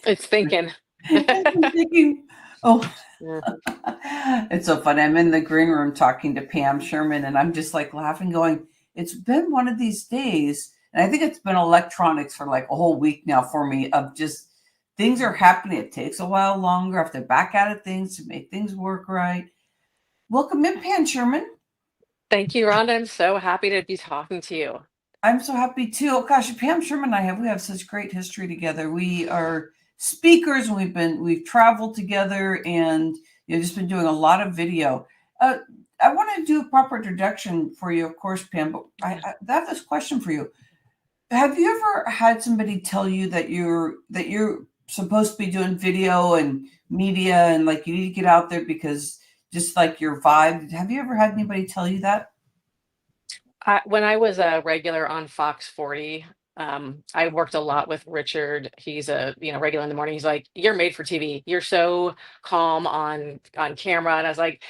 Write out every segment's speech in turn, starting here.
It's thinking. I'm thinking, oh, Yeah. it's so funny. I'm in the green room talking to Pam Sherman, and I'm just like laughing, going, it's been one of these days. And I think it's been electronics for like a whole week now for me of just things are happening. It takes a while longer. I have to back out of things to make things work right. Welcome in, Pam Sherman. Thank you, Rhonda. I'm so happy to be talking to you. I'm so happy too. Oh gosh, Pam Sherman and we have such great history together. We are speakers and we've traveled together and just been doing a lot of video. Uh, I want to do a proper introduction for you, of course, Pam, but I have this question for you. Have you ever had somebody tell you that you're supposed to be doing video and media and like you need to get out there because just like your vibe? Have you ever had anybody tell you that? When I was a regular on Fox 40, I worked a lot with Richard. He's a regular in the morning. He's like, "You're made for TV. You're so calm on camera." And I was like,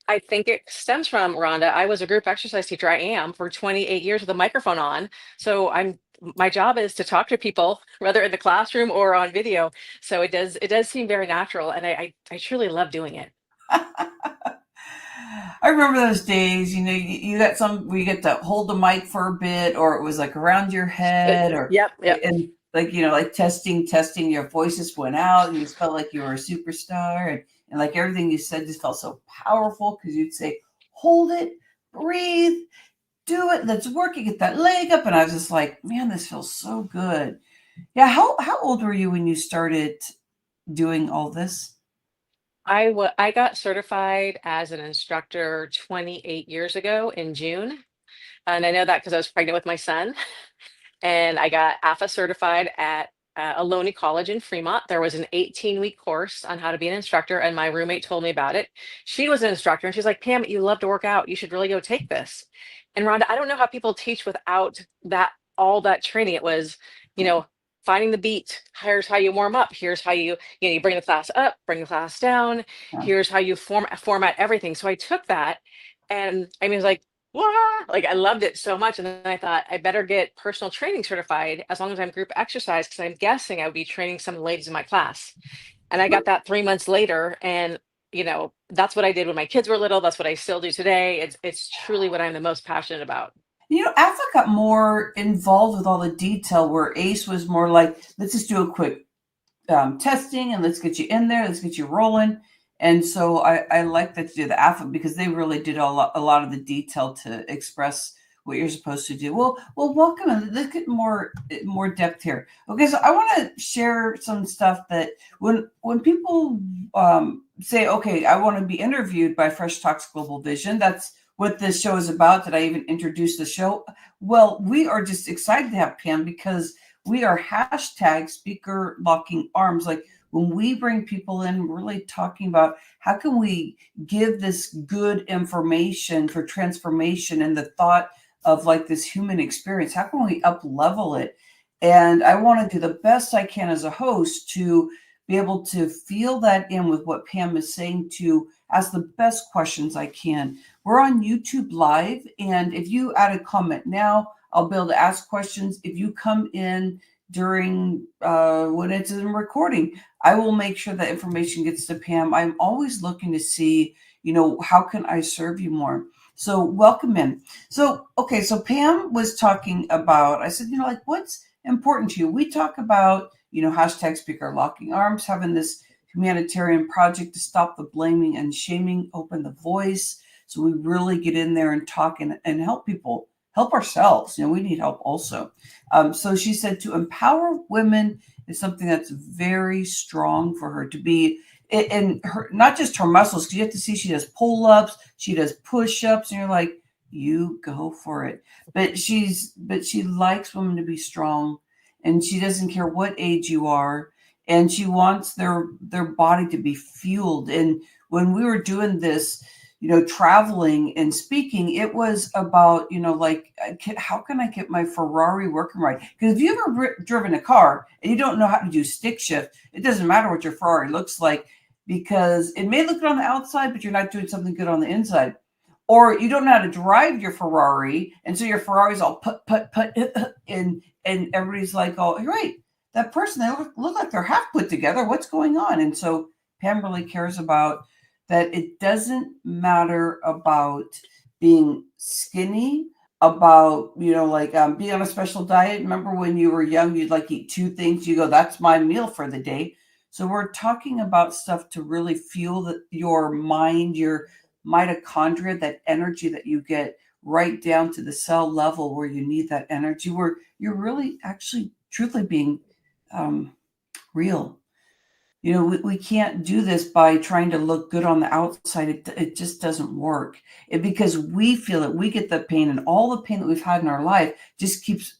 "I think it stems from Rhonda. I was a group exercise teacher. I am for 28 years with a microphone on. So my job is to talk to people, whether in the classroom or on video. So it does seem very natural, and I truly love doing it." I remember those days, you got some where you get to hold the mic for a bit, or it was like around your head, or Yep, yep. and like like testing, your voice just went out, and you just felt like you were a superstar, and like everything you said just felt so powerful because you'd say, "Hold it, breathe, do it, let's work it, get that leg up," and I was just like, "Man, this feels so good." Yeah, how old were you when you started doing all this? I got certified as an instructor 28 years ago in June. And I know that because I was pregnant with my son. And I got AFA certified at Ohlone College in Fremont. There was an 18-week course on how to be an instructor, and my roommate told me about it. She was an instructor, and she's like, "Pam, you love to work out. You should really go take this." And Rhonda, I don't know how people teach without all that training. It was, you know, finding the beat. Here's how you warm up. Here's how you bring the class up, bring the class down. Yeah. Here's how you format everything. So I took that, and I mean, it was like, "Wow," like I loved it so much. And then I thought I better get personal training certified as long as I'm group exercise, because I'm guessing I would be training some of the ladies in my class. And I got that 3 months later. And that's what I did when my kids were little. That's what I still do today. It's truly what I'm the most passionate about. AFA got more involved with all the detail, where ACE was more like, let's just do a quick testing and let's get you in there, let's get you rolling. And so I like that you did the AFA because they really did a lot of the detail to express what you're supposed to do. Well, welcome. And let's get more depth here. Okay, so I want to share some stuff that when people say, okay, I want to be interviewed by Fresh Talks Global Vision, that's what this show is about. Did I even introduce the show? Well, we are just excited to have Pam because we are hashtag speaker locking arms. Like when we bring people in, we're really talking about how can we give this good information for transformation and the thought of like this human experience. How can we up level it? And I want to do the best I can as a host to be able to feel that in with what Pam is saying, to ask the best questions I can. We're on YouTube Live, and if you add a comment now, I'll be able to ask questions. If you come in during when it's in recording, I will make sure that information gets to Pam. I'm always looking to see, how can I serve you more? So welcome in. So, okay, so Pam was talking about, I said, like what's important to you? We talk about, hashtag speaker locking arms, having this humanitarian project to stop the blaming and shaming, open the voice. So we really get in there and talk and help people, help ourselves. We need help also. So she said to empower women is something that's very strong for her to be in her, not just her muscles, because you have to see she does pull-ups, she does push-ups, and you're like, you go for it. But she likes women to be strong, and she doesn't care what age you are, and she wants their body to be fueled. And when we were doing this, traveling and speaking, it was about, like, how can I get my Ferrari working right? Because if you've ever driven a car and you don't know how to do stick shift, it doesn't matter what your Ferrari looks like, because it may look good on the outside, but you're not doing something good on the inside. Or you don't know how to drive your Ferrari, and so your Ferrari's all put, and everybody's like, oh, right. that person, they look like they're half put together. What's going on? And so Pam really cares about that. It doesn't matter about being skinny, about, like being on a special diet. Remember when you were young, you'd like eat two things. You go, that's my meal for the day. So we're talking about stuff to really fuel your mind, your mitochondria, that energy that you get right down to the cell level where you need that energy, where you're really actually truthfully being real. We can't do this by trying to look good on the outside. It just doesn't work. Because we feel it, we get the pain, and all the pain that we've had in our life just keeps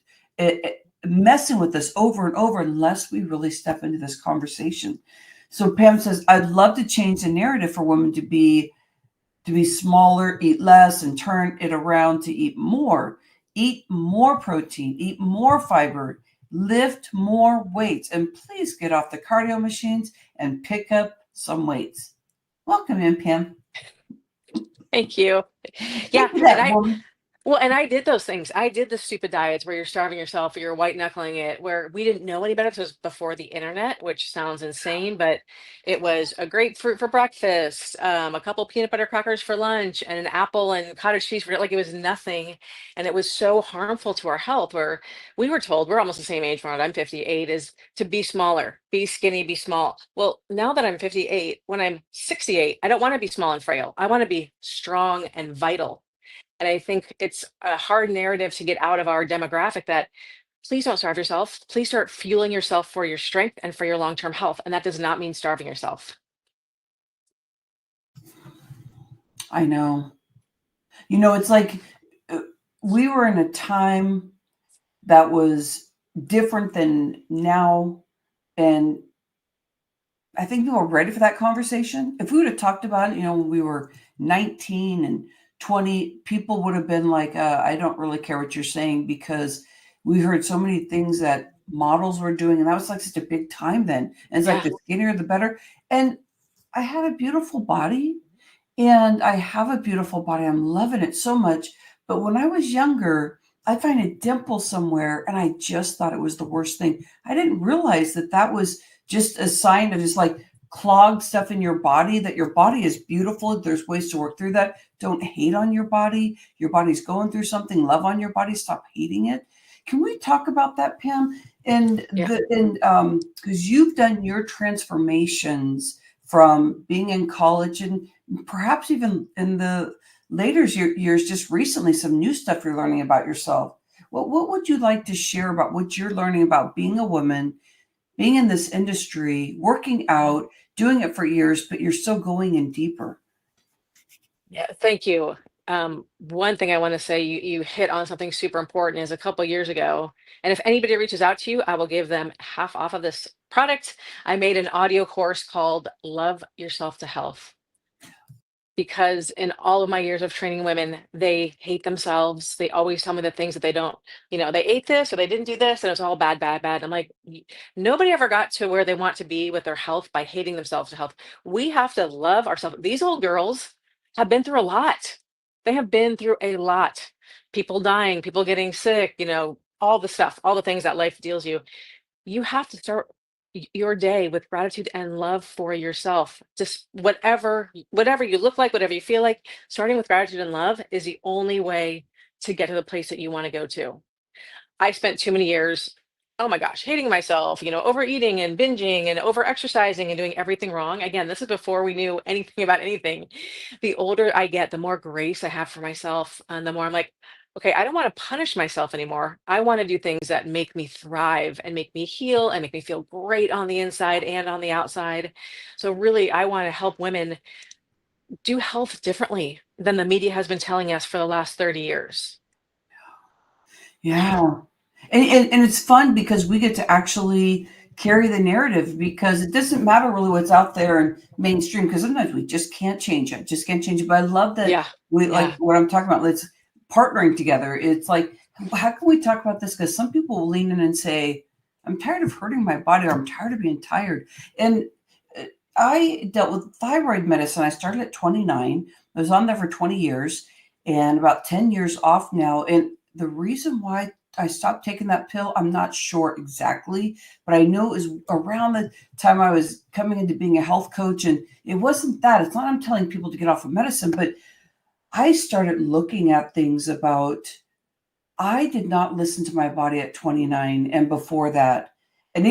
messing with us over and over unless we really step into this conversation. So Pam says, I'd love to change the narrative for women to be smaller, eat less, and turn it around to eat more. Eat more protein, eat more fiber, lift more weights, and please get off the cardio machines and pick up some weights. Welcome in, Pam. Thank you. Yeah, Think of and that, I woman. well, and I did those things. I did the stupid diets where you're starving yourself or you're white knuckling it, where we didn't know any better. 'Cause it was before the internet, which sounds insane, but it was a grapefruit for breakfast, a couple peanut butter crackers for lunch, and an apple and cottage cheese for like it was nothing. And it was so harmful to our health, where we were told, we're almost the same age, Ron, I'm 58, is to be smaller, be skinny, be small. Well, now that I'm 58, when I'm 68, I don't want to be small and frail. I want to be strong and vital. And I think it's a hard narrative to get out of our demographic that please don't starve yourself. Please start fueling yourself for your strength and for your long term health. And that does not mean starving yourself. I know. It's like we were in a time that was different than now. And I think people were ready for that conversation. If we would have talked about it, when we were 19 and 20, people would have been like, I don't really care what you're saying, because we heard so many things that models were doing. And that was like such a big time then. And it's like Yeah. the skinnier, the better. And I had a beautiful body, and I have a beautiful body. I'm loving it so much. But when I was younger, I'd find a dimple somewhere and I just thought it was the worst thing. I didn't realize that that was just a sign of just like clogged stuff in your body, that your body is beautiful. There's ways to work through that. Don't hate on your body. Your body's going through something. Love on your body. Stop hating it. Can we talk about that, Pam? And Yeah. because you've done your transformations from being in college and perhaps even in the later years, just recently, some new stuff you're learning about yourself. What would you like to share about what you're learning about being a woman, being in this industry, working out, doing it for years, but you're still going in deeper? Yeah. Thank you. One thing I want to say, you hit on something super important is a couple years ago. And if anybody reaches out to you, I will give them half off of this product. I made an audio course called Love Yourself to Health. Because in all of my years of training women, they hate themselves. They always tell me the things that they don't, they ate this or they didn't do this, and it's all bad, bad, bad. I'm like, nobody ever got to where they want to be with their health by hating themselves to health. We have to love ourselves. These old girls have been through a lot. They have been through a lot. People dying, people getting sick, all the stuff, all the things that life deals you. You have to start your day with gratitude and love for yourself. Just whatever you look like, whatever you feel like, starting with gratitude and love is the only way to get to the place that you want to go to. I spent too many years, oh my gosh, hating myself, overeating and binging and over exercising and doing everything wrong. Again, this is before we knew anything about anything. The older I get, the more grace I have for myself. And the more I'm like, okay, I don't want to punish myself anymore. I want to do things that make me thrive and make me heal and make me feel great on the inside and on the outside. So, really, I want to help women do health differently than the media has been telling us for the last 30 years. Yeah. And it's fun because we get to actually carry the narrative, because it doesn't matter really what's out there in mainstream, because sometimes we just can't change it. Just can't change it. But I love that Yeah. we like Yeah. what I'm talking about. Let's partnering together. It's like, how can we talk about this? Because some people will lean in and say, I'm tired of hurting my body, or I'm tired of being tired. And I dealt with thyroid medicine. I started at 29. I was on there for 20 years and about 10 years off now. And the reason why I stopped taking that pill. I'm not sure exactly, but I know it was around the time I was coming into being a health coach. And it wasn't that. It's not I'm telling people to get off of medicine, but I started looking at things about I did not listen to my body at 29 and before that. And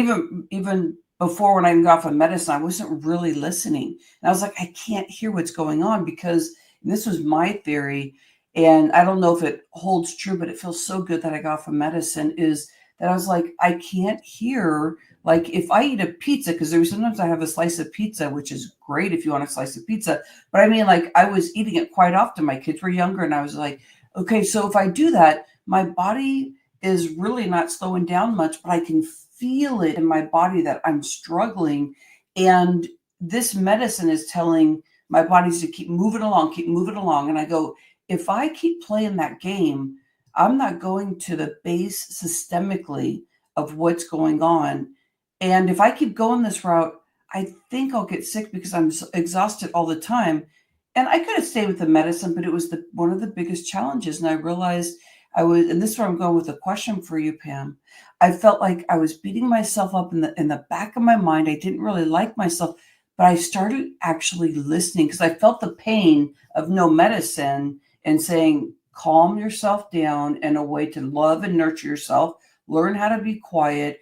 even before when I got off of medicine, I wasn't really listening. And I was like, I can't hear what's going on because this was my theory. And I don't know if it holds true, but it feels so good that I got off of medicine is that I was like, I can't hear. Like if I eat a pizza, because there was sometimes I have a slice of pizza, which is great if you want a slice of pizza. But I mean, like I was eating it quite often. My kids were younger and I was like, okay, so if I do that, my body is really not slowing down much, but I can feel it in my body that I'm struggling. And this medicine is telling my bodies to keep moving along, keep moving along. And I go, if I keep playing that game, I'm not going to the base systemically of what's going on. And if I keep going this route, I think I'll get sick because I'm exhausted all the time. And I could have stayed with the medicine, but it was one of the biggest challenges. And I realized and this is where I'm going with a question for you, Pam. I felt like I was beating myself up in the back of my mind. I didn't really like myself, but I started actually listening because I felt the pain of no medicine and saying, calm yourself down and a way to love and nurture yourself, learn how to be quiet,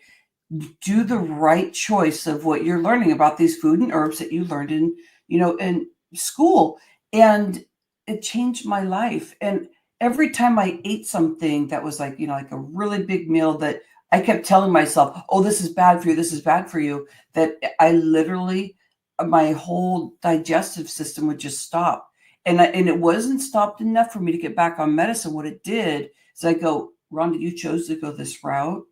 do the right choice of what you're learning about these food and herbs that you learned in school. And it changed my life. And every time I ate something that was like a really big meal that I kept telling myself, oh, this is bad for you, this is bad for you, that I literally, my whole digestive system would just stop. And it wasn't stopped enough for me to get back on medicine. What it did is I go, Rhonda, you chose to go this route.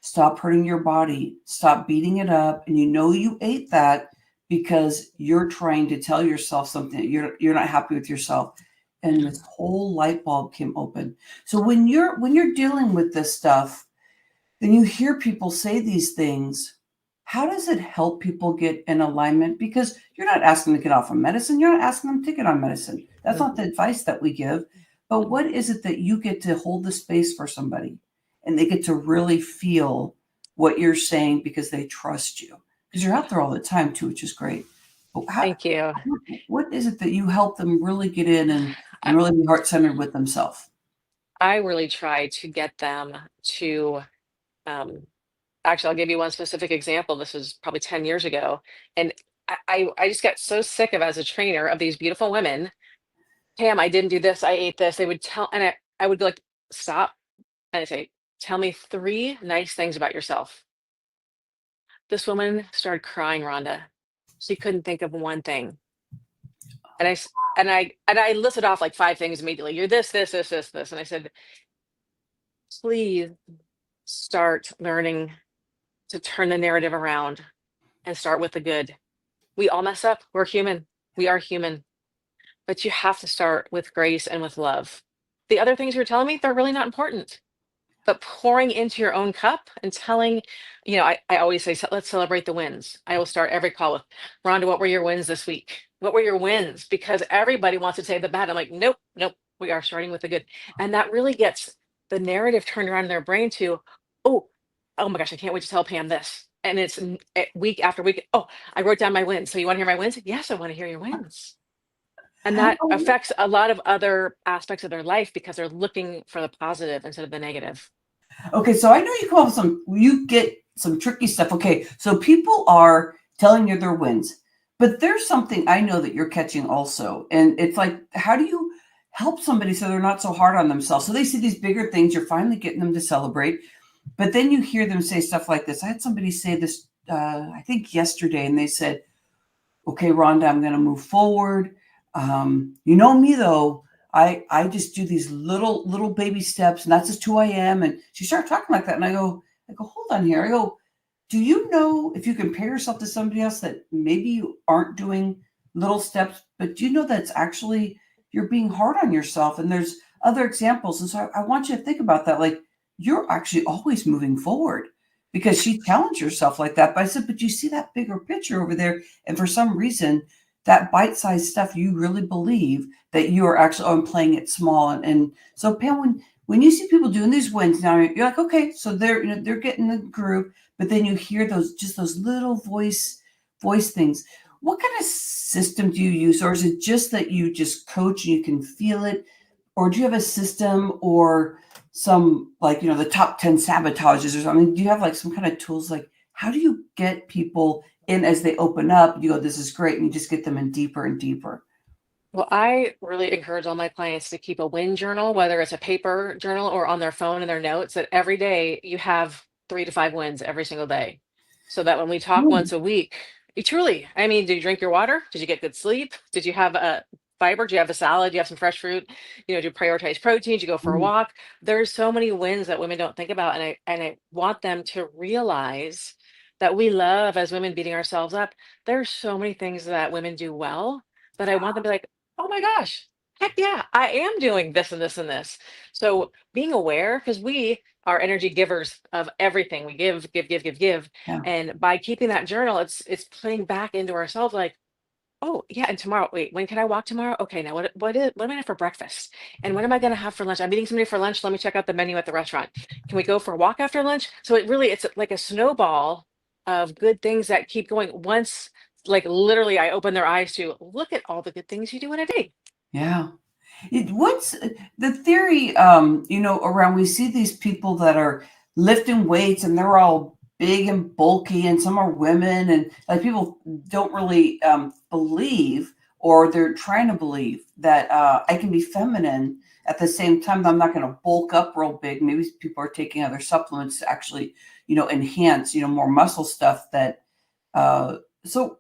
Stop hurting your body. Stop beating it up. And you ate that because you're trying to tell yourself something. You're not happy with yourself. And this whole light bulb came open. So when you're dealing with this stuff, then you hear people say these things. How does it help people get in alignment? Because you're not asking them to get off of medicine. You're not asking them to get on medicine. That's not the advice that we give. But what is it that you get to hold the space for somebody and they get to really feel what you're saying because they trust you? Because you're out there all the time too, which is great. But Thank you. what is it that you help them really get in I, and really be heart-centered with themselves? I really try to get them to, um, actually, I'll give you one specific example. This was probably 10 years ago. And I just got so sick of as a trainer of these beautiful women. Pam, I didn't do this. I ate this. They would tell, and I would be like, stop. And I say, tell me three nice things about yourself. This woman started crying, Rhonda. She couldn't think of one thing. And I listed off like five things immediately. You're this, this, this, this, this. And I said, please start learning to turn the narrative around and start with the good. We all mess up. We're human. We are human. But you have to start with grace and with love. The other things you're telling me, they're really not important. But pouring into your own cup and telling, I always say, let's celebrate the wins. I will start every call with, Rhonda, what were your wins this week? What were your wins? Because everybody wants to say the bad. I'm like, nope, nope, we are starting with the good. And that really gets the narrative turned around in their brain to, oh, oh my gosh, I can't wait to tell Pam this. And it's week after week. Oh, I wrote down my wins. So you want to hear my wins? Yes, I want to hear your wins. And that Oh, affects a lot of other aspects of their life because they're looking for the positive instead of the negative. okay, so I know you get some tricky stuff. Okay, so people are telling you their wins, but there's something I know that you're catching also. And it's like, how do you help somebody so they're not so hard on themselves? So they see these bigger things, you're finally getting them to celebrate, but then you hear them say stuff like this. I had somebody say this, I think yesterday, and they said, okay, Rhonda, I'm going to move forward. You know me though. I just do these little baby steps, and that's just who I am. And she started talking like that, and I go, hold on here. I go, do you know if you compare yourself to somebody else that maybe you aren't doing little steps, but do you know that's actually you're being hard on yourself? And there's other examples, and so I want you to think about that. Like you're actually always moving forward because she challenged herself like that. But I said, but you see that bigger picture over there, and for some reason that bite-sized stuff you really believe that you are actually playing it small. And so Pam, when you see people doing these wins now, you're like, okay, so they're getting the group, but then you hear those little voice things. What kind of system do you use, or is it just that you just coach and you can feel it, or do you have a system or some, like, the top 10 sabotages or something? Do you have like some kind of tools? Like, how do you get people in as they open up? You go, this is great, and you just get them in deeper and deeper. Well, I really encourage all my clients to keep a win journal, whether it's a paper journal or on their phone and their notes, that every day you have 3 to 5 wins every single day. So that when we talk Mm, once a week, you truly, I mean, did you drink your water? Did you get good sleep? Did you have a fiber? Do you have a salad? Do you have some fresh fruit? Do you prioritize protein? Did you go for a mm, walk? There's so many wins that women don't think about. And I want them to realize that we love, as women, beating ourselves up. There's so many things that women do well, but I want them to be like, oh my gosh, heck yeah, I am doing this and this and this. So being aware, because we are energy givers of everything. We give, give, give, give, give. yeah. And by keeping that journal, it's putting back into ourselves like, oh yeah, and tomorrow, wait, when can I walk tomorrow? Okay, now what am I gonna have for breakfast? And what am I gonna have for lunch? I'm meeting somebody for lunch. Let me check out the menu at the restaurant. Can we go for a walk after lunch? So it's like a snowball of good things that keep going. Once, like, literally, I open their eyes to look at all the good things you do in a day. Yeah. What's the theory, around, we see these people that are lifting weights and they're all big and bulky, and some are women, and like people don't really believe, or they're trying to believe that I can be feminine at the same time that I'm not going to bulk up real big. Maybe people are taking other supplements to actually, enhance, more muscle stuff that, so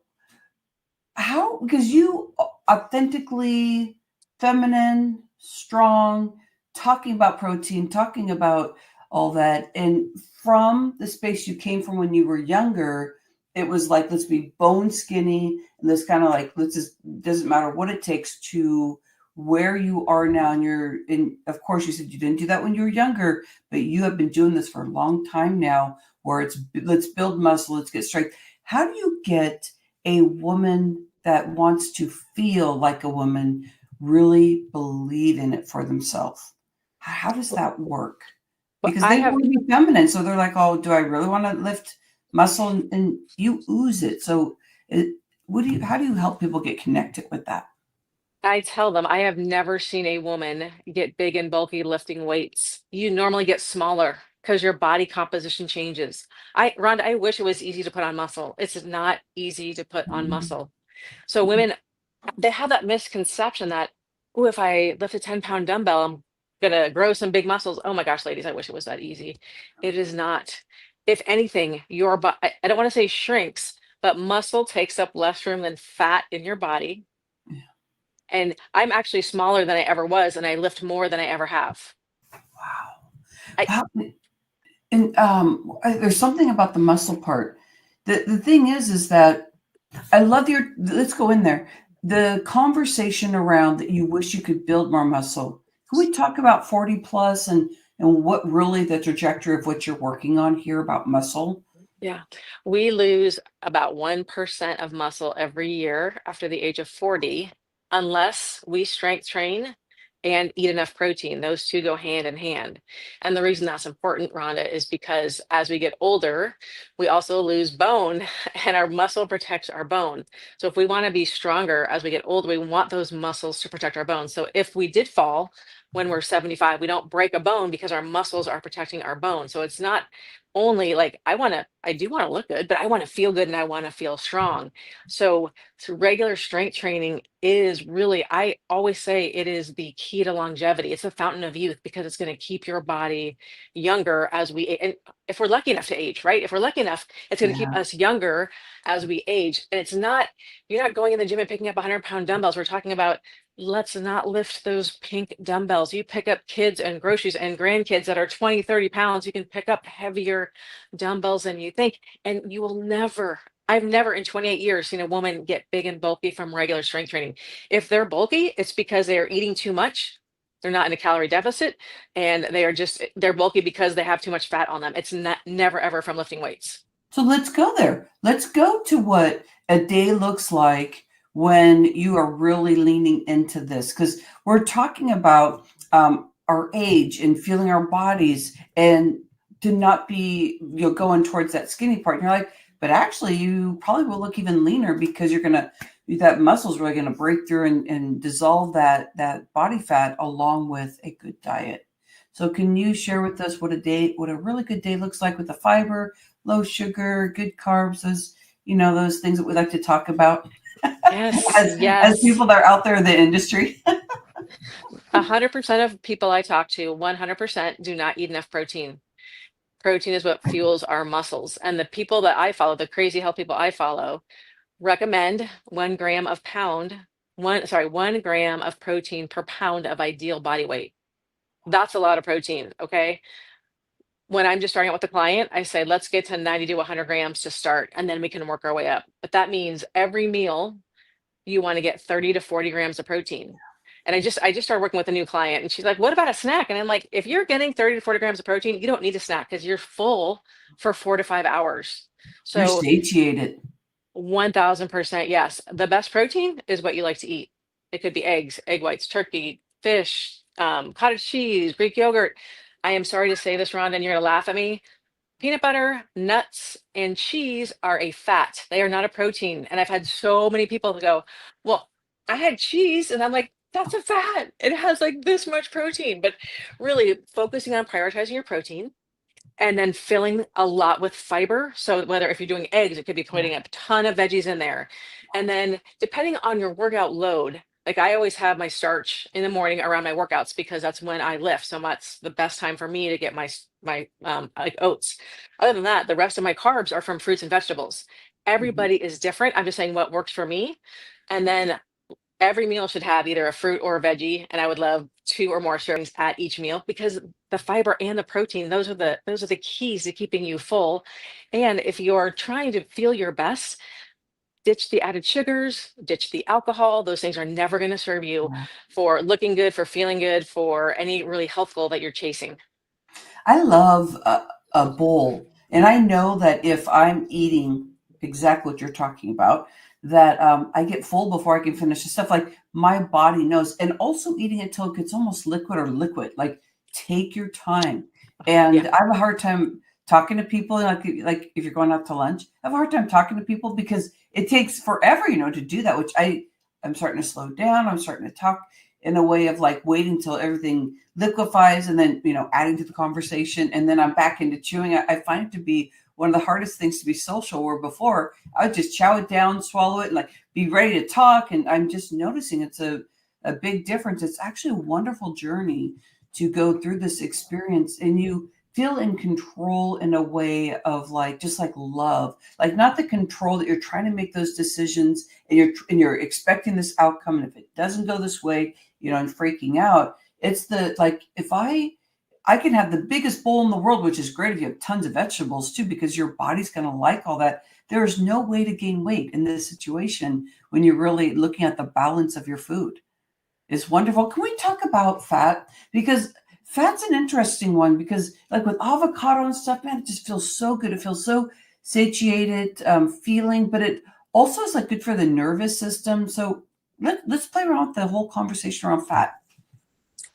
how, because you authentically feminine, strong, talking about protein, talking about all that, and from the space you came from when you were younger, it was like, let's be bone skinny, and this kind of like, let's just, doesn't matter what it takes, to where you are now. And you're in, of course you said you didn't do that when you were younger, but you have been doing this for a long time now, where it's, let's build muscle, let's get strength. How do you get a woman that wants to feel like a woman really believe in it for themselves? How does that work? But Because I they have want to be feminine, so they're like, oh, do I really want to lift muscle? And you ooze it. So how do you help people get connected with that? I tell them I have never seen a woman get big and bulky lifting weights. You normally get smaller because your body composition changes. Rhonda, I wish it was easy to put on muscle. It's not easy to put on Mhm. muscle. So women, they have that misconception that, oh, if I lift a 10-pound dumbbell, I'm gonna grow some big muscles. Oh my gosh, ladies, I wish it was that easy. It is not. If anything, your body, I don't want to say shrinks, but muscle takes up less room than fat in your body. And I'm actually smaller than I ever was, and I lift more than I ever have. Wow. I Wow. And there's something about the muscle part. The thing is that I love let's go in there. The conversation around that you wish you could build more muscle. Can we talk about 40 plus, and what really the trajectory of what you're working on here about muscle? Yeah, we lose about 1% of muscle every year after the age of 40, unless we strength train and eat enough protein. Those two go hand in hand. And the reason that's important, Rhonda, is because as we get older, we also lose bone, and our muscle protects our bone. So if we want to be stronger as we get older, we want those muscles to protect our bones. So if we did fall when we're 75, we don't break a bone because our muscles are protecting our bone. So it's not only like, I do want to look good, but I want to feel good and I want to feel strong. So regular strength training is really, I always say, it is the key to longevity. It's a fountain of youth because it's going to keep your body younger as and if we're lucky enough to age, right? If we're lucky enough, it's going to keep Yeah. us younger as we age. And you're not going in the gym and picking up 100-pound dumbbells. We're talking about, let's not lift those pink dumbbells. You pick up kids and groceries and grandkids that are 20, 30 pounds. You can pick up heavier dumbbells than you think. And I've never in 28 years seen a woman get big and bulky from regular strength training. If they're bulky, it's because they are eating too much. They're not in a calorie deficit, and they're bulky because they have too much fat on them. It's not never ever from lifting weights. So let's go there. Let's go to what a day looks like when you are really leaning into this, because we're talking about our age and feeling our bodies, and to not be, going towards that skinny part. And you're like, but actually you probably will look even leaner because you're going to, that muscle's really going to break through and dissolve that body fat along with a good diet. So can you share with us what a really good day looks like with the fiber, low sugar, good carbs, those things that we like to talk about Yes, as yes. people that are out there in the industry? 100% of people I talk to, 100% do not eat enough protein. Protein is what fuels our muscles. And the people that I follow, the crazy health people I follow, recommend 1 gram of pound, 1 gram of protein per pound of ideal body weight. That's a lot of protein. Okay. When I'm just starting out with the client, I say, let's get to 90 to 100 grams to start, and then we can work our way up. But that means every meal you want to get 30 to 40 grams of protein. And I just started working with a new client, and she's like, what about a snack? And I'm like, if you're getting 30 to 40 grams of protein, you don't need a snack because you're full for 4 to 5 hours. You're So satiated. 1000% yes. The best protein is what you like to eat. It could be eggs, egg whites, turkey, fish, cottage cheese, Greek yogurt. I am sorry to say this, Rhonda, and you're gonna laugh at me. Peanut butter, nuts, and cheese are a fat. They are not a protein. And I've had so many people go, well, I had cheese, and I'm like, that's a fat. It has like this much protein. But really focusing on prioritizing your protein and then filling a lot with fiber. So whether if you're doing eggs, it could be Yeah. putting a ton of veggies in there. And then depending on your workout load, like I always have my starch in the morning around my workouts because that's when I lift. So that's the best time for me to get my like oats. Other than that, the rest of my carbs are from fruits and vegetables. Mhm. Everybody is different. I'm just saying what works for me. And then every meal should have either a fruit or a veggie, and I would love 2 or more servings at each meal because the fiber and the protein, those are the keys to keeping you full. And if you're trying to feel your best, ditch the added sugars, ditch the alcohol. Those things are never going to serve you Yeah. for looking good, for feeling good, for any really health goal that you're chasing. I love a bowl. And I know that if I'm eating exactly what you're talking about, that I get full before I can finish the stuff. Like my body knows. And also eating it till it gets almost liquid or liquid. Like take your time. Yeah. And I have a hard time talking to people. Like if you're going out to lunch, I have a hard time talking to people because it takes forever, to do that, which I'm starting to slow down. I'm starting to talk in a way of like waiting till everything liquefies and then adding to the conversation, and then I'm back into chewing. I find it to be one of the hardest things to be social, where before I would just chow it down, swallow it, and like be ready to talk. And I'm just noticing it's a big difference. It's actually a wonderful journey to go through this experience, and you feel in control in a way of like just like love, like not the control that you're trying to make those decisions and you're expecting this outcome, and if it doesn't go this way, and freaking out. It's the like if I can have the biggest bowl in the world, which is great if you have tons of vegetables too, because your body's going to like all that. There is no way to gain weight in this situation when you're really looking at the balance of your food. It's wonderful. Can we talk about fat? Because fat's an interesting one because like with avocado and stuff, man, it just feels so good. It feels so satiated feeling, but it also is like good for the nervous system. So let's play around with the whole conversation around fat.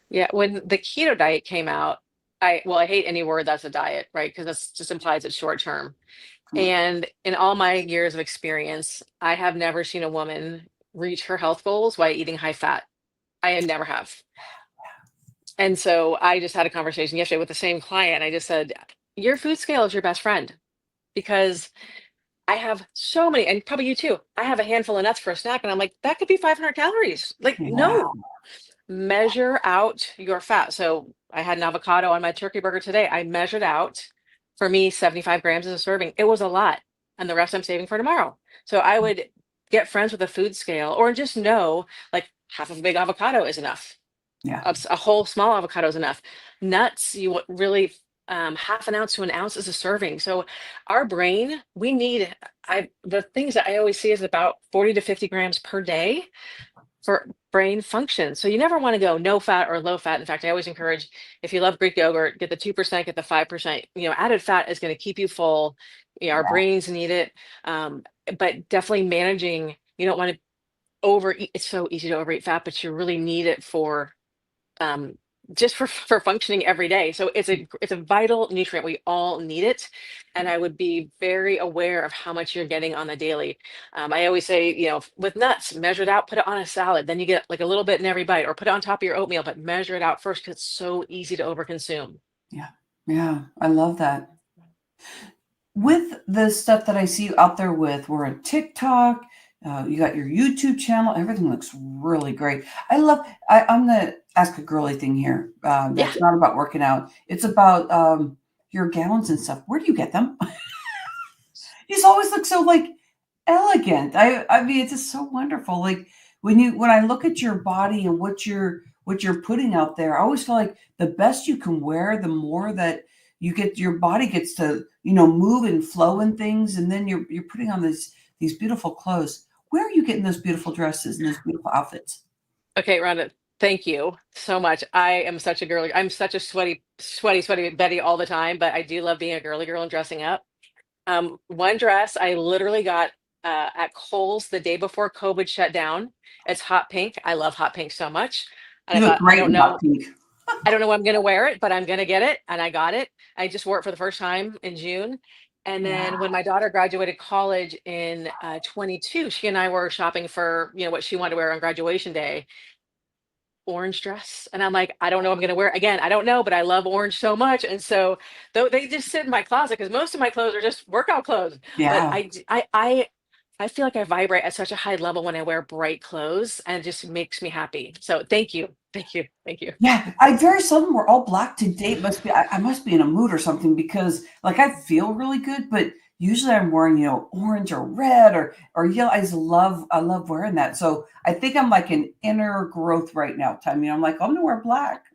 Yeah. When the keto diet came out, I hate any word that's a diet, right? Because that just implies it's short term. And in all my years of experience, I have never seen a woman reach her health goals while eating high fat. I never have. And so I just had a conversation yesterday with the same client. I just said, your food scale is your best friend because I have so many, and probably you too. I have a handful of nuts for a snack, and I'm like, that could be 500 calories. Like, Yeah. no, measure out your fat. So I had an avocado on my turkey burger today. I measured out, for me, 75 grams is a serving. It was a lot, and the rest I'm saving for tomorrow. So I would get friends with a food scale, or just know like half of a big avocado is enough. Yeah. A whole small avocado is enough. Nuts, really, half an ounce to an ounce is a serving. So our brain, we need, the things that I always see is about 40 to 50 grams per day for brain function. So you never want to go no fat or low fat. In fact, I always encourage, if you love Greek yogurt, get the 2%, get the 5%. Added fat is going to keep you full. Our brains need it. But definitely managing, you don't want to overeat. It's so easy to overeat fat, but you really need it for just for functioning every day. So it's a vital nutrient. We all need it, and I would be very aware of how much you're getting on the daily. I always say, with nuts, measure it out, put it on a salad, then you get like a little bit in every bite, or put it on top of your oatmeal, but measure it out first because it's so easy to overconsume. Yeah. Yeah. I love that. With the stuff that I see you out there with, we're on TikTok, you got your YouTube channel, everything looks really great. I'm going to ask a girly thing here. Yeah. That's not about working out. It's about your gowns and stuff. Where do you get them? These always look so like elegant. I mean, it's just so wonderful. Like when I look at your body and what you're putting out there, I always feel like the best you can wear, the more that your body gets to, move and flow and things, and then you're putting on these beautiful clothes. Where are you getting those beautiful dresses and those beautiful outfits? Okay, Rhonda, thank you so much. I am such a girly. I'm such a sweaty Betty all the time, but I do love being a girly girl and dressing up. One dress I literally got at Kohl's the day before COVID shut down. It's hot pink. I love hot pink so much. And I You look thought, I great don't in hot know, pink. I don't know when I'm gonna wear it, but I'm gonna get it. And I got it. I just wore it for the first time in June. And then when Wow. my daughter graduated college in 22, she and I were shopping for, what she wanted to wear on graduation day, orange dress. And I'm like, I don't know I'm gonna wear it again. I don't know, but I love orange so much. And so though they just sit in my closet because most of my clothes are just workout clothes. But Yeah. I feel like I vibrate at such a high level when I wear bright clothes and it just makes me happy. So thank you. Thank you. Thank you. Yeah, I very seldom wear all black to date. Must be I must be in a mood or something because like I feel really good, but usually I'm wearing, orange or red or yellow. I love wearing that. So I think I'm like in inner growth right now. Time, I'm like, I'm gonna wear black.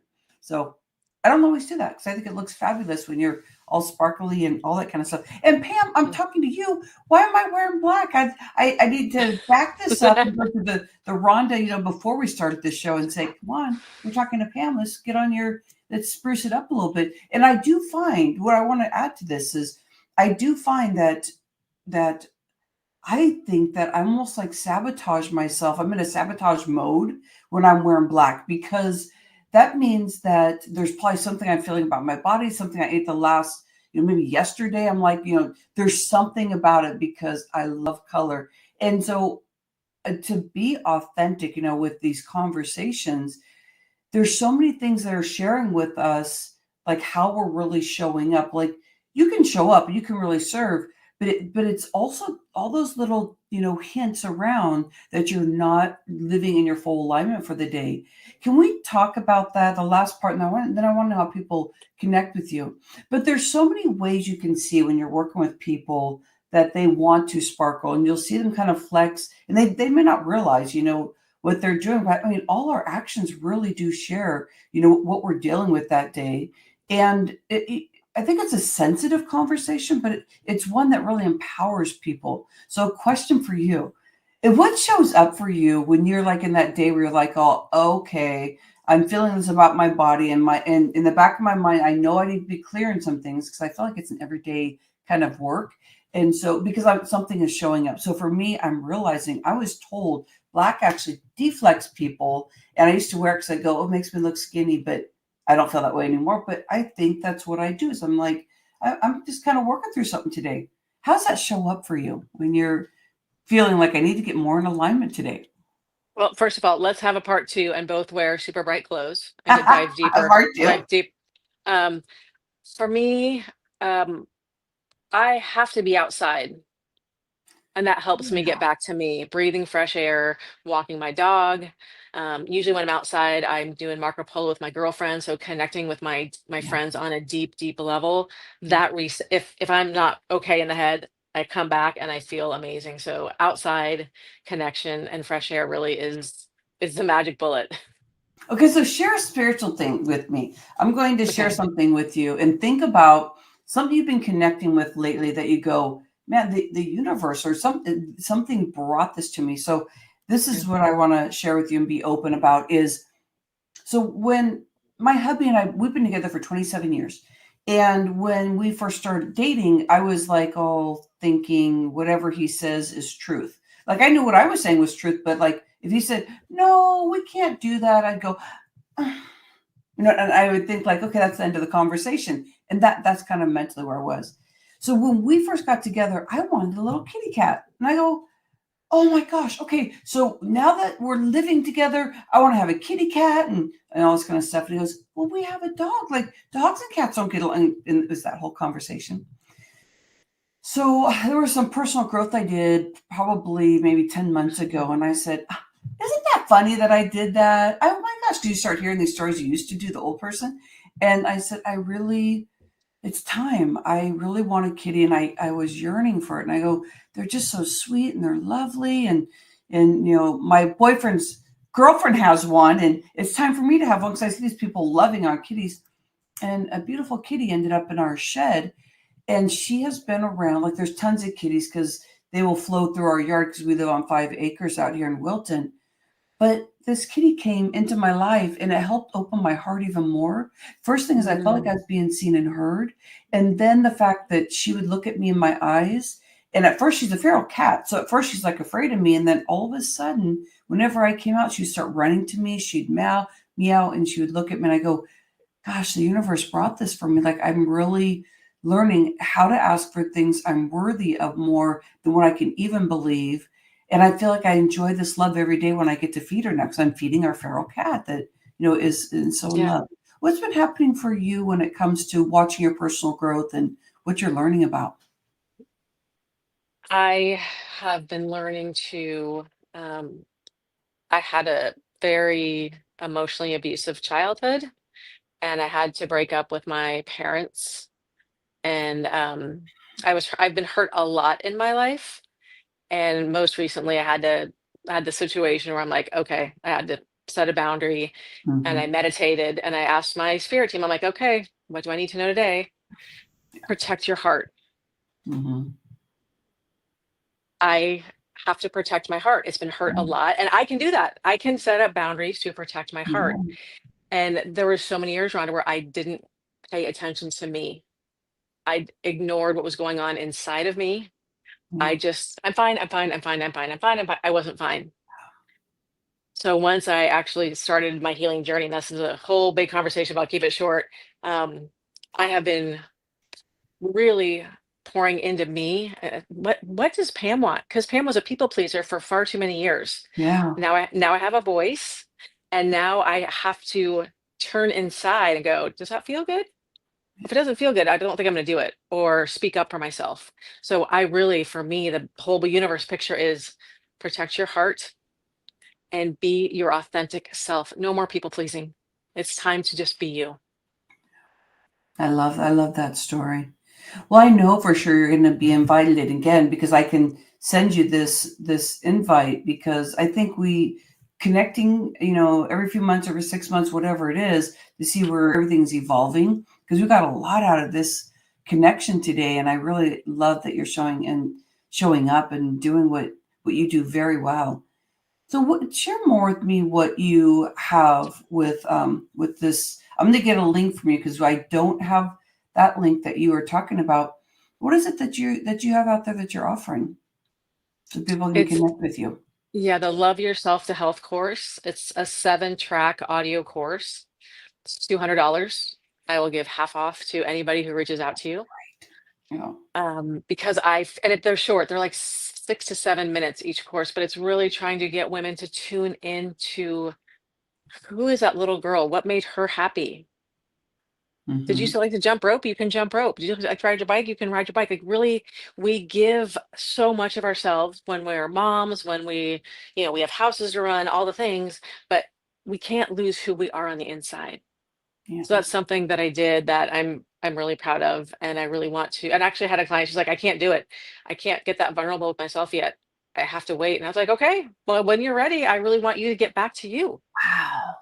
So I don't always do that because I think it looks fabulous when you're all sparkly and all that kind of stuff. And Pam, I'm talking to you. Why am I wearing black? I need to back this up and go to the Rhonda, before we started this show and say, come on, we're talking to Pam. Let's spruce it up a little bit. And I do find what I want to add to this is I do find that I think that I almost like sabotage myself. I'm in a sabotage mode when I'm wearing black because that means that there's probably something I'm feeling about my body, something I ate the last, maybe yesterday. I'm like, there's something about it because I love color. And so to be authentic, with these conversations, there's so many things that are sharing with us, like how we're really showing up. Like you can show up and you can really serve, but it's also all those little, hints around that you're not living in your full alignment for the day. Can we talk about that? The last part, and then I want to know how people connect with you. But there's so many ways you can see when you're working with people that they want to sparkle, and you'll see them kind of flex, and they may not realize, what they're doing. But I mean, all our actions really do share, what we're dealing with that day. And I think it's a sensitive conversation, but it's one that really empowers people. So, a question for you. What shows up for you when you're like in that day where you're like, oh, okay, I'm feeling this about my body and in the back of my mind, I know I need to be clear in some things because I feel like it's an everyday kind of work. And so because something is showing up. So for me, I'm realizing I was told black actually deflects people. And I used to wear it because I go, oh, it makes me look skinny, but I don't feel that way anymore. But I think that's what I do. Is I'm like, I'm just kind of working through something today. How's that show up for you when you're feeling like I need to get more in alignment today? Well, first of all, let's have a part two and both wear super bright clothes and dive deeper. Hard to. Dive deep. Um, for me, um, I have to be outside. And that helps me get Yeah, back to me, breathing fresh air, walking my dog. Usually when I'm outside, I'm doing Marco Polo with my girlfriend, so connecting with my yeah, friends on a deep, deep level. yeah. If I'm not okay in the head, I come back and I feel amazing. So outside connection and fresh air really is the magic bullet. Okay, so share a spiritual thing with me. I'm going to share Okay. something with you and think about something you've been connecting with lately that you go, man, the universe or something brought this to me. So this is what I want to share with you and be open about is so when my hubby and I we've been together for 27 years. And when we first started dating, I was like all thinking whatever he says is truth. Like I knew what I was saying was truth, but like if he said, "No, we can't do that," I'd go, And I would think like, okay, that's the end of the conversation. And that's kind of mentally where I was. So when we first got together, I wanted a little kitty cat. And I go, oh my gosh, okay. So now that we're living together, I want to have a kitty cat and all this kind of stuff. And he goes, well, we have a dog. Like dogs and cats don't get along. And it was that whole conversation. So there was some personal growth I did probably maybe 10 months ago. And I said, isn't that funny that I did that? Oh my gosh, do you start hearing these stories you used to do, the old person? And I said, it's time. I really want a kitty. And I was yearning for it. And I go, they're just so sweet and they're lovely. And, my boyfriend's girlfriend has one and it's time for me to have one because I see these people loving our kitties. And a beautiful kitty ended up in our shed and she has been around. Like there's tons of kitties because they will flow through our yard because we live on 5 acres out here in Wilton. But this kitty came into my life and it helped open my heart even more. First thing is I felt like I was being seen and heard. And then the fact that she would look at me in my eyes. And at first she's a feral cat. So at first she's like afraid of me. And then all of a sudden, whenever I came out, she'd start running to me. She'd meow, and she would look at me and I go, gosh, the universe brought this for me. Like I'm really learning how to ask for things I'm worthy of more than what I can even believe. And I feel like I enjoy this love every day when I get to feed her now because I'm feeding our feral cat that, is so in Yeah. love. What's been happening for you when it comes to watching your personal growth and what you're learning about? I have been learning to, um, I had a very emotionally abusive childhood, and I had to break up with my parents. And I've been hurt a lot in my life. And most recently, I had the situation where I'm like, okay, I had to set a boundary, and I Mhm, meditated, and I asked my spirit team, I'm like, okay, what do I need to know today? Protect your heart. mhm, I have to protect my heart. It's been hurt a lot, and I can do that. I can set up boundaries to protect my heart. yeah, And there were so many years, Rhonda, where I didn't pay attention to me. I ignored what was going on inside of me. yeah. I'm fine, I'm fine, I'm fine, I'm fine, I'm fine, I'm fine. I wasn't fine. So once I actually started my healing journey, and this is a whole big conversation, but I'll keep it short. Um, I have been really pouring into me. What does Pam want? Because Pam was a people pleaser for far too many years. Yeah. Now I have a voice, and now I have to turn inside and go, does that feel good? If it doesn't feel good, I don't think I'm going to do it or speak up for myself. So I really, for me, the whole universe picture is protect your heart and be your authentic self. No more people pleasing. It's time to just be you. I love that story. Well, I know for sure you're going to be invited in again because I can send you this invite because I think we connecting, every few months, every 6 months, whatever it is, to see where everything's evolving because we got a lot out of this connection today, and I really love that you're showing up and doing what you do very well. So, share more with me what you have with this. I'm going to get a link from you because I don't have that link that you were talking about. What is it that you have out there that you're offering so people can It's connect with you? Yeah, the Love Yourself to Health course. It's a 7 track audio course. It's $200. I will give half off to anybody who reaches out to you. You know, Because they're short, they're like 6 to 7 minutes each course, but it's really trying to get women to tune into who is that little girl? What made her happy? Did you hmm still like to jump rope? You can jump rope. Did you like to ride your bike? You can ride your bike. Like really, we give so much of ourselves when we're moms, when we have houses to run, all the things, but we can't lose who we are on the inside. yeah. So that's something that I did that I'm really proud of, and I really want to. And actually, I had a client. She's like, I can't do it. I can't get that vulnerable with myself yet. I have to wait. And I was like, okay, well, when you're ready, I really want you to get back to you. Wow.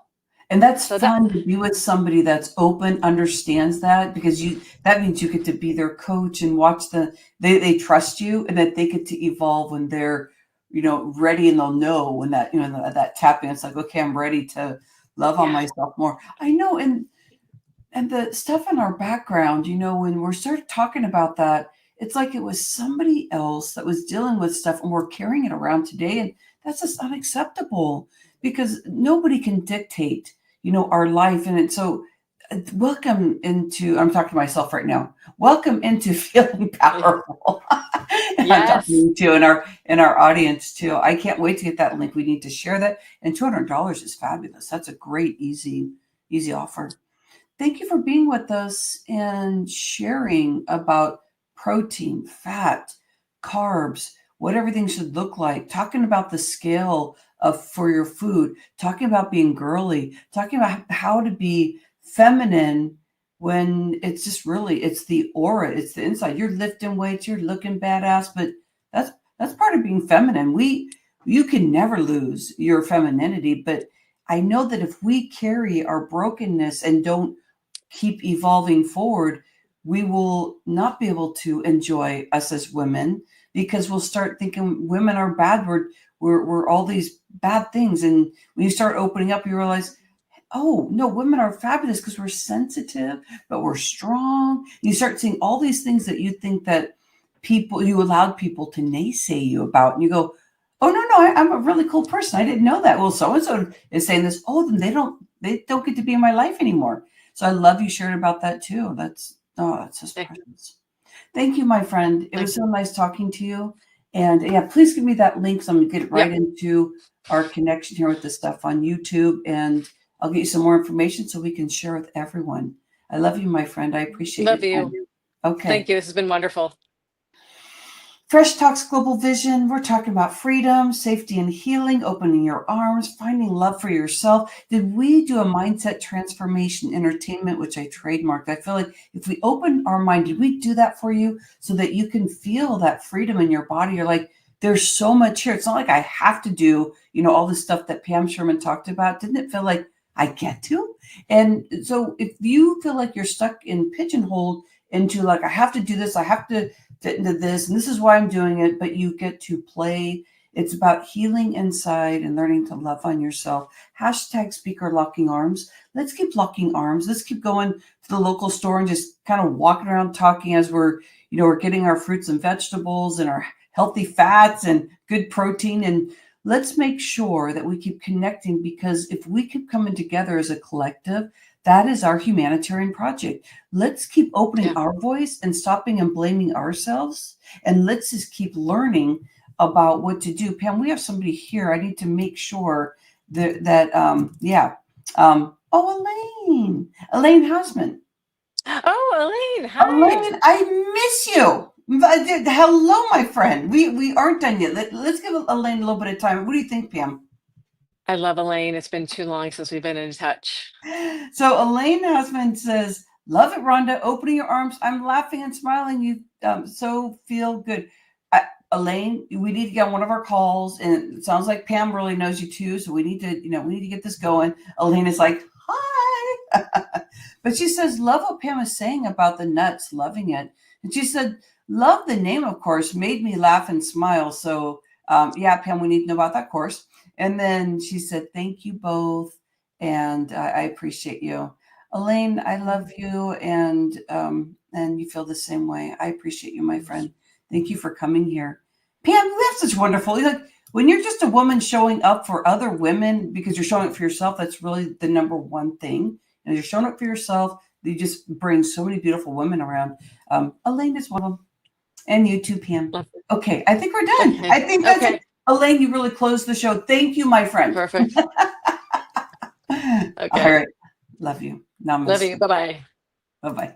And that's So that, fun to be with somebody that's open, understands that because that means you get to be their coach and watch they trust you and that they get to evolve when they're, ready and they'll know when that tapping, it's like, okay, I'm ready to love on yeah, myself more. I know. And the stuff in our background, when we're start talking about that, it's like it was somebody else that was dealing with stuff and we're carrying it around today. And that's just unacceptable because nobody can dictate, our life. And it's so welcome into, I'm talking to myself right now. Welcome into feeling powerful. And I'm Yes. talking to in our audience too. I can't wait to get that link. We need to share that. And $200 is fabulous. That's a great, easy offer. Thank you for being with us and sharing about protein, fat, carbs, what everything should look like, talking about the scale of for your food, talking about being girly, talking about how to be feminine when it's just really it's the aura, it's the inside. You're lifting weights, you're looking badass, but that's part of being feminine. You can never lose your femininity, but I know that if we carry our brokenness and don't keep evolving forward, we will not be able to enjoy us as women because we'll start thinking women are bad. We're all these bad things. And when you start opening up, you realize, oh, no, women are fabulous because we're sensitive, but we're strong. You start seeing all these things that you think that you allowed people to naysay you about. And you go, oh, no, I'm a really cool person. I didn't know that. Well, so-and-so is saying this. Oh, then they don't get to be in my life anymore. So I love you sharing about that too. That's just precious. Thank you, my friend. It was so nice talking to you. And yeah, please give me that link so I'm going to get it right into our connection here with the stuff on YouTube. And I'll get you some more information so we can share with everyone. I love you, my friend. I appreciate Love your time. you. Okay. Thank you. This has been wonderful. Fresh Talks Global Vision. We're talking about freedom, safety, and healing, opening your arms, finding love for yourself. Did we do a mindset transformation entertainment, which I trademarked? I feel like if we open our mind, did we do that for you so that you can feel that freedom in your body? You're like, there's so much here. It's not like I have to do, all the stuff that Pam Sherman talked about. Didn't it feel like I get to? And so if you feel like you're stuck in pigeonholed into like, I have to do this, I have to fit into this, and this is why I'm doing it, but you get to play. It's about healing inside and learning to love on yourself. Hashtag speaker locking arms. Let's keep locking arms. Let's keep going to the local store and just kind of walking around talking as we're getting our fruits and vegetables and our healthy fats and good protein. And let's make sure that we keep connecting, because if we keep coming together as a collective, that is our humanitarian project. Let's keep opening our voice and stopping and blaming ourselves. And let's just keep learning about what to do. Pam, we have somebody here. I need to make sure Elaine Hausman. Oh, Elaine, hi. Elaine, I miss you. Hello, my friend. We aren't done yet. Let's give Elaine a little bit of time. What do you think, Pam? I love Elaine. It's been too long since we've been in touch. So Elaine Hausman says, love it, Rhonda. Opening your arms. I'm laughing and smiling. You so feel good. Elaine, we need to get on one of our calls, and it sounds like Pam really knows you too. So we need to get this going. Elaine is like, hi. But she says, love what Pam is saying about the nuts, loving it. And she said, love the name, of course, made me laugh and smile. So yeah, Pam, we need to know about that course. And then she said, thank you both. And I appreciate you. Elaine, I love you. And you feel the same way. I appreciate you, my friend. Thank you for coming here. Pam, you have such wonderful, when you're just a woman showing up for other women because you're showing up for yourself, that's really the number one thing. And you're showing up for yourself, you just bring so many beautiful women around. Elaine is one of them. And you too, Pam. Okay, I think we're done. I think that's it. Elaine, you really closed the show. Thank you, my friend. Perfect. Okay. All right. Love you. Namaste. Love you. Bye-bye. Bye-bye.